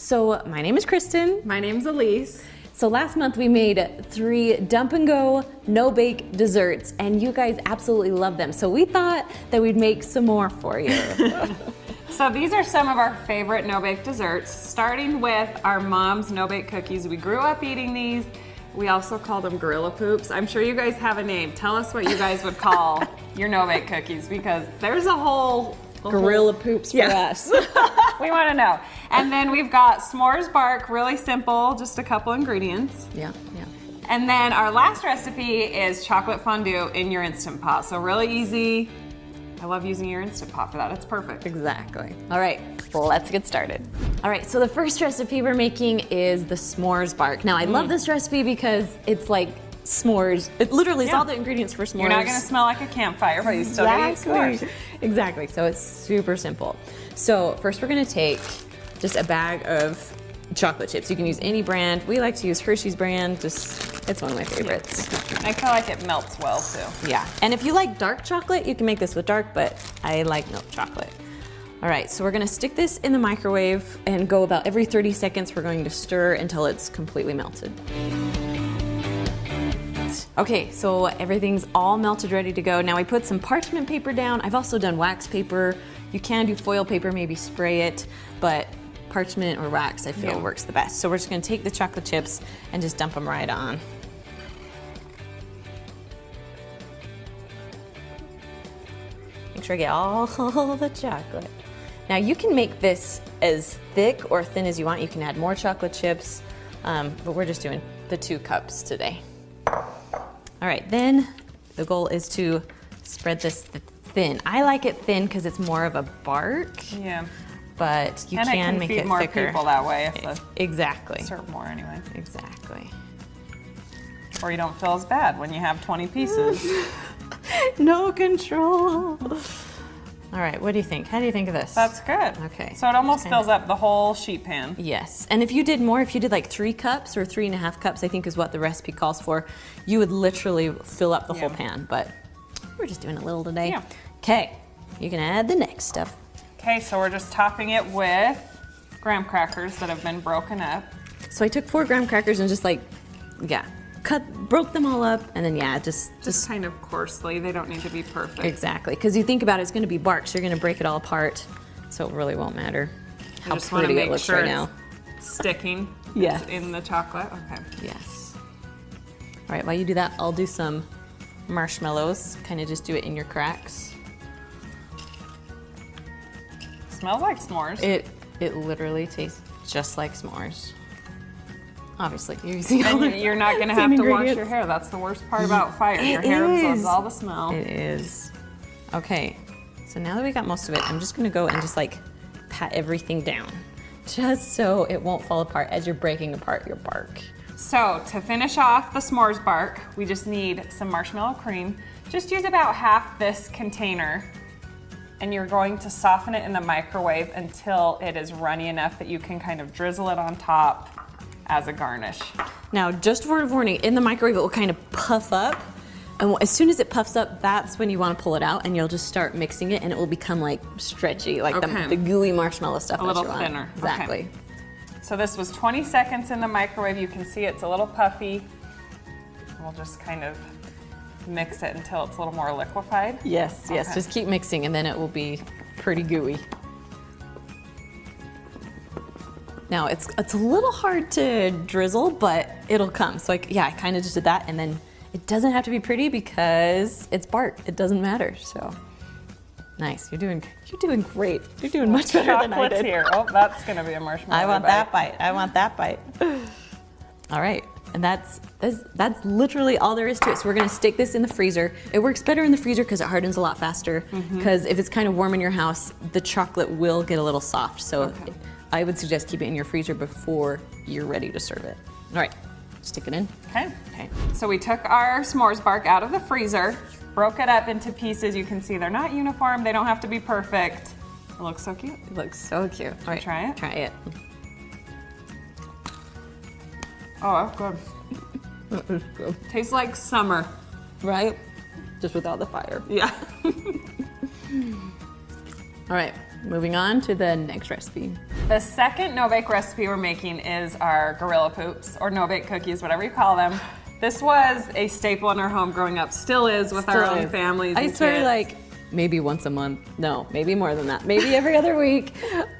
So my name is Kristen. My name's Elise. So last month we made 3 dump and go, no bake desserts, and you guys absolutely love them. So we thought that we'd make some more for you. So these are some of our favorite no-bake desserts, starting with our mom's no-bake cookies. We grew up eating these. We also called them Gorilla Poops. I'm sure you guys have a name. Tell us what you guys would call your no-bake cookies, because there's a whole Gorilla Poops for us. We want to know. And then we've got s'mores bark, really simple, just a couple ingredients. Yeah. And then our last recipe is chocolate fondue in your Instant Pot. So really easy. I love using your Instant Pot for that. It's perfect. Exactly. All right, well, let's get started. All right, so the first recipe we're making is the s'mores bark. Now, I love this recipe because it's like s'mores. It literally is all the ingredients for s'mores. You're not going to smell like a campfire, but you still get s'mores. Exactly, so it's super simple. So first we're going to take just a bag of chocolate chips. You can use any brand. We like to use Hershey's brand. It's one of my favorites. I feel like it melts well too. Yeah, and if you like dark chocolate, you can make this with dark, but I like milk chocolate. All right, so we're gonna stick this in the microwave and go about every 30 seconds. We're going to stir until it's completely melted. Okay, so everything's all melted, ready to go. Now we put some parchment paper down. I've also done wax paper. You can do foil paper, maybe spray it, but parchment or wax, I feel, works the best. So we're just gonna take the chocolate chips and just dump them right on. Make sure I get all the chocolate. Now you can make this as thick or thin as you want. You can add more chocolate chips, but we're just doing the 2 cups today. All right, then the goal is to spread this thin. I like it thin because it's more of a bark. Yeah. But you and can make feed it more thicker. People that way if the Exactly. serve more anyway. Exactly. Or you don't feel as bad when you have 20 pieces. No control. All right, what do you think? How do you think of this? That's good. Okay. So it almost fills up the whole sheet pan. Yes, and if you did more, if you did like 3 cups or 3.5 cups, I think is what the recipe calls for, you would literally fill up the whole pan, but we're just doing a little today. Yeah. Okay, you can add the next stuff. Okay, so we're just topping it with graham crackers that have been broken up. So I took 4 graham crackers and just like, broke them all up, and then just kind of coarsely. They don't need to be perfect. Exactly, because you think about it, it's going to be bark, so you're going to break it all apart, so it really won't matter how just want to pretty it make looks sure right now. It's sticking. Yes. It's in the chocolate. Okay. Yes. All right, while you do that, I'll do some marshmallows. Kind of just do it in your cracks. Smells like s'mores. It literally tastes just like s'mores. Obviously, you're using and you're not going to have to wash your hair. That's the worst part about fire. Your hair absorbs all the smell. It is. Okay, so now that we got most of it, I'm just going to go and just like pat everything down, just so it won't fall apart as you're breaking apart your bark. So to finish off the s'mores bark, we just need some marshmallow cream. Just use about half this container, and you're going to soften it in the microwave until it is runny enough that you can kind of drizzle it on top as a garnish. Now, just a word of warning, in the microwave it will kind of puff up, and as soon as it puffs up, that's when you want to pull it out, and you'll just start mixing it, and it will become like stretchy, like the gooey marshmallow stuff. A little thinner. Exactly. Okay. So this was 20 seconds in the microwave. You can see it's a little puffy. We'll just kind of mix it until it's a little more liquefied. Yes, yes, just keep mixing, and then it will be pretty gooey. Now, it's a little hard to drizzle, but it'll come. So I kind of just did that, and then it doesn't have to be pretty because it's bark. It doesn't matter, so. Nice, you're doing great. You're doing much better than I did. Here. Oh, that's gonna be a marshmallow I want that bite, I want that bite. All right, and that's literally all there is to it. So we're gonna stick this in the freezer. It works better in the freezer because it hardens a lot faster, because if it's kind of warm in your house, the chocolate will get a little soft. So I would suggest keep it in your freezer before you're ready to serve it. All right, stick it in. Okay. So we took our s'mores bark out of the freezer, broke it up into pieces. You can see they're not uniform. They don't have to be perfect. It looks so cute. It looks so cute. All right, try it? Try it. Oh, that's good. That is good. Tastes like summer. Right? Just without the fire. Yeah. All right, moving on to the next recipe. The second no-bake recipe we're making is our Gorilla Poops, or no-bake cookies, whatever you call them. This was a staple in our home growing up, still is with our own families and I swear, kids. like, maybe once a month. No, maybe more than that. Maybe every other week.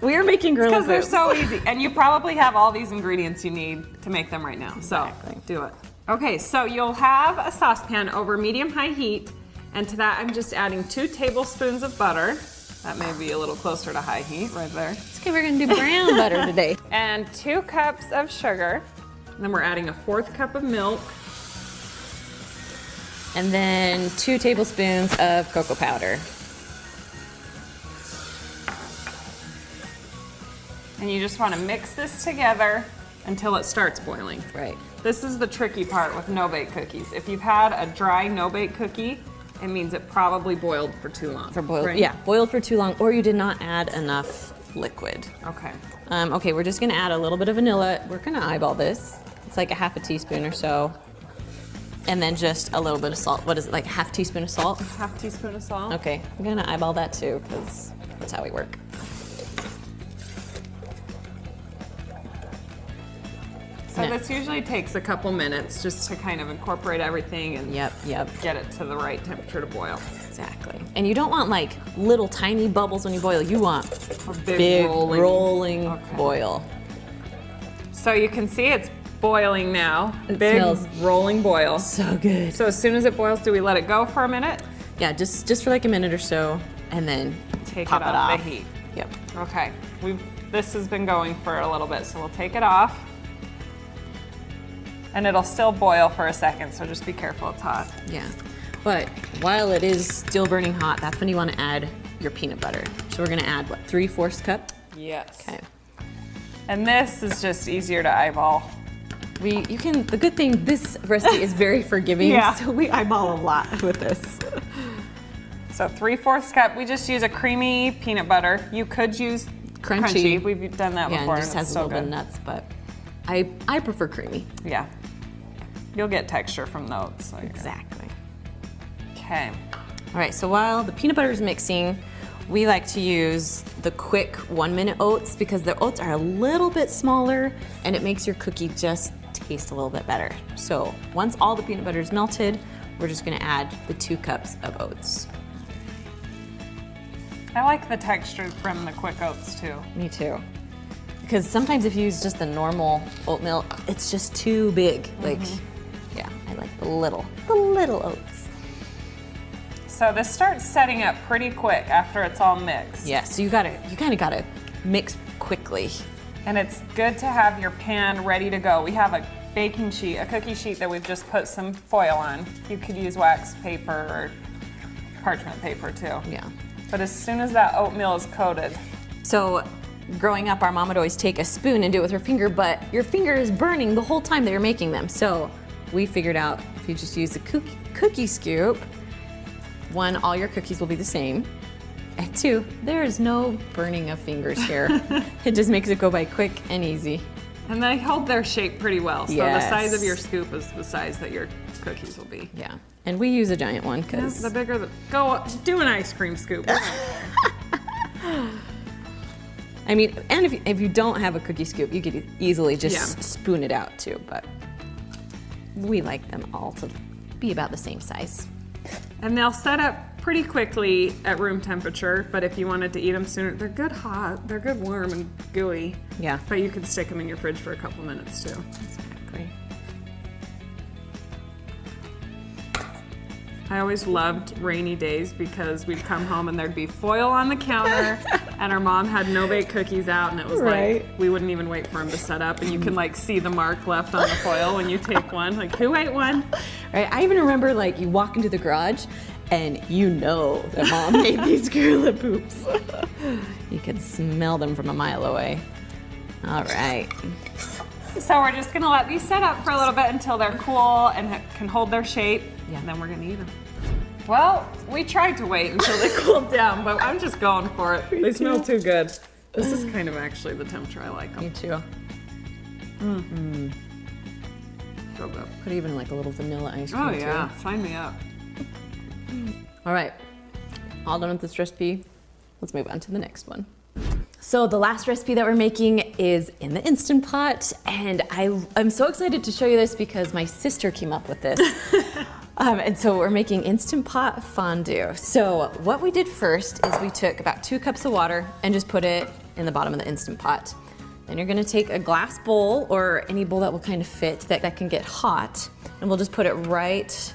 We are making Gorilla Because they're Poops. so easy. And you probably have all these ingredients you need to make them right now. Exactly. So do it. Okay, so you'll have a saucepan over medium-high heat. And to that, I'm just adding 2 tablespoons of butter. That may be a little closer to high heat right there. It's okay, we're gonna do brown butter today. And 2 cups of sugar. And then we're adding a 1/4 cup of milk. And then 2 tablespoons of cocoa powder. And you just want to mix this together until it starts boiling. Right. This is the tricky part with no-bake cookies. If you've had a dry no-bake cookie, it means it probably boiled for too long. Right? Yeah, boiled for too long, or you did not add enough liquid. Okay. Okay, we're just gonna add a little bit of vanilla. We're gonna eyeball this. It's like a 1/2 teaspoon or so. And then just a little bit of salt. What is it, like a 1/2 teaspoon of salt? 1/2 teaspoon of salt. Okay, I'm gonna eyeball that too, because that's how we work. So this usually takes a couple minutes just to kind of incorporate everything and Yep. get it to the right temperature to boil. Exactly. And you don't want like little tiny bubbles when you boil. You want A big rolling. rolling boil. So you can see it's boiling now. It Big smells rolling boil. so good. So as soon as it boils, do we let it go for a minute? Yeah, just for like a minute or so, and then Take pop it it off off. the heat. Yep. Okay, this has been going for a little bit, so we'll take it off. And it'll still boil for a second, so just be careful, it's hot. Yeah. But while it is still burning hot, that's when you want to add your peanut butter. So we're gonna add what, 3/4 cup? Yes. Okay. And this is just easier to eyeball. The good thing, this recipe is very forgiving, Yeah. so we eyeball a lot with this. So 3/4 cup, we just use a creamy peanut butter. You could use crunchy. We've done that Yeah, before, and it just and has it's a so little bit good. of nuts, but I prefer creamy. Yeah. You'll get texture from the oats. So Exactly. Okay. All right, so while the peanut butter is mixing, we like to use the quick 1-minute oats because the oats are a little bit smaller and it makes your cookie just taste a little bit better. So once all the peanut butter is melted, we're just gonna add the 2 cups of oats. I like the texture from the quick oats too. Me too. Because sometimes if you use just the normal oatmeal, it's just too big. Like, yeah, I like the little oats. So this starts setting up pretty quick after it's all mixed. Yeah, so you kind of gotta mix quickly. And it's good to have your pan ready to go. We have a baking sheet, a cookie sheet that we've just put some foil on. You could use wax paper or parchment paper too. Yeah. But as soon as that oatmeal is coated, So growing up, our mom would always take a spoon and do it with her finger, but your finger is burning the whole time that you're making them. So we figured out if you just use a cookie scoop, 1, all your cookies will be the same. And 2, there is no burning of fingers here. It just makes it go by quick and easy. and they hold their shape pretty well. So the Yes. size of your scoop is the size that your cookies will be. Yeah. And we use a giant one because The bigger the, do an ice cream scoop. I mean, and if you don't have a cookie scoop, you could easily just Yeah. spoon it out too, but we like them all to be about the same size. And they'll set up pretty quickly at room temperature, but if you wanted to eat them sooner, they're good hot, they're good warm and gooey. Yeah. But you could stick them in your fridge for a couple minutes too. Exactly. I always loved rainy days because we'd come home and there'd be foil on the counter and our mom had no-bake cookies out and it was Right. like, we wouldn't even wait for them to set up and you can like see the mark left on the foil when you take one, like who ate one? Right. I even remember like you walk into the garage and you know that mom made these Gorilla Poops. You could smell them from a mile away. All right. So we're just gonna let these set up for a little bit until they're cool and can hold their shape, Yeah. and then we're gonna eat them. Well, we tried to wait until they cooled down, but I'm just going for it. They smell too good. This is kind of actually the temperature I like Me them. too. So good. Put even like a little vanilla ice cream Oh yeah, too. sign me up. All right. All done with this recipe. let's move on to the next one. So the last recipe that we're making is in the Instant Pot, and I'm so excited to show you this because my sister came up with this. And so we're making Instant Pot fondue. So what we did first is we took about 2 cups of water and just put it in the bottom of the Instant Pot. Then you're gonna take a glass bowl or any bowl that will kind of fit that can get hot, and we'll just put it right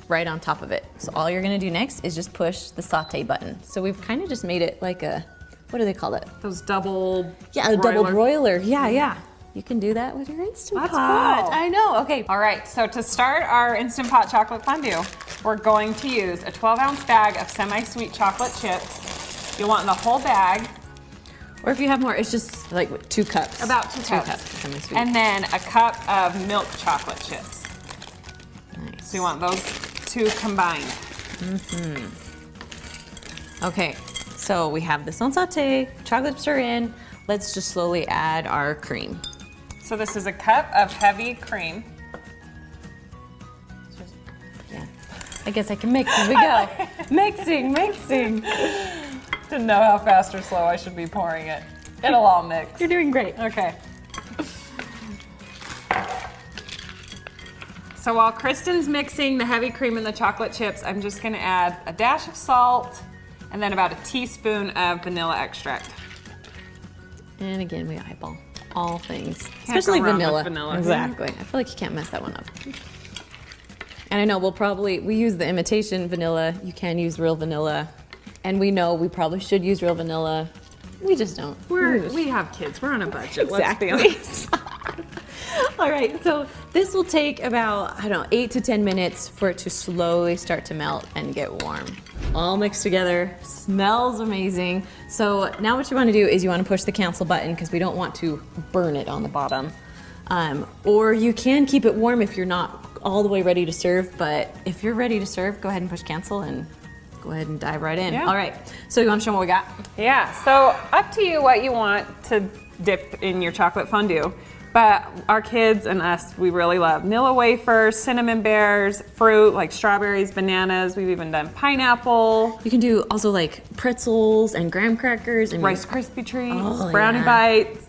on top of it. So all you're gonna do next is just push the saute button. So we've kind of just made it like a, what do they call it? Those double Yeah, a double broiler. Yeah. You can do that with your Instant That's Pot. cool. I know, okay. All right, so to start our Instant Pot chocolate fondue, we're going to use a 12-ounce bag of semi-sweet chocolate chips. You'll want the whole bag. Or if you have more, it's just like 2 cups. About 2 cups. Semi-sweet. And then a cup of milk chocolate chips. Nice. So you want those 2 combined. Okay, so we have this on saute, chocolate chips are in. Let's just slowly add our cream. So this is a cup of heavy cream. Yeah, I guess I can mix as we go. Mixing. Didn't know how fast or slow I should be pouring it. It'll all mix. You're doing great. Okay. So while Kristen's mixing the heavy cream and the chocolate chips, I'm just gonna add a dash of salt and then about a teaspoon of vanilla extract. And again, we eyeball all things, Can't especially go wrong with vanilla. vanilla. Exactly. I feel like you can't mess that one up. And I know we use the imitation vanilla. You can use real vanilla. And we know we probably should use real vanilla. We just don't. We have kids. We're on a budget. Exactly. Let's be honest. All right, so this will take about, I don't know, 8 to 10 minutes for it to slowly start to melt and get warm. All mixed together, smells amazing. So now what you wanna do is you wanna push the cancel button because we don't want to burn it on the bottom. Or you can keep it warm if you're not all the way ready to serve, but if you're ready to serve, go ahead and push cancel and go ahead and dive right in. Yeah. All right, so you wanna show them what we got? Yeah, so up to you what you want to dip in your chocolate fondue. But our kids and us, we really love Nilla wafers, cinnamon bears, fruit like strawberries, bananas. We've even done pineapple, You can do also like pretzels and graham crackers and Rice Krispie treats, Oh, brownie yeah. bites.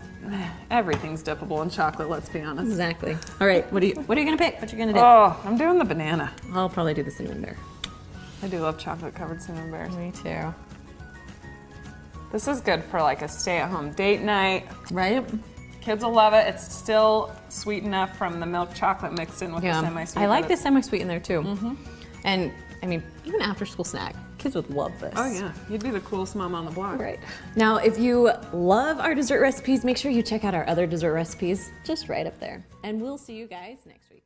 Everything's dippable in chocolate, let's be honest. Exactly. All right, what are you gonna pick? What you gonna do? Oh, I'm doing the banana. I'll probably do the cinnamon bear. I do love chocolate covered cinnamon bears. Me too. This is good for like a stay-at-home date night. Right? Kids will love it. It's still sweet enough from the milk chocolate mixed in with the semi-sweet. I like but the it's- semi-sweet in there too. And I mean, even after school snack, kids would love this. Oh yeah, you'd be the coolest mom on the block. Right. Now, if you love our dessert recipes, make sure you check out our other dessert recipes just right up there. And we'll see you guys next week.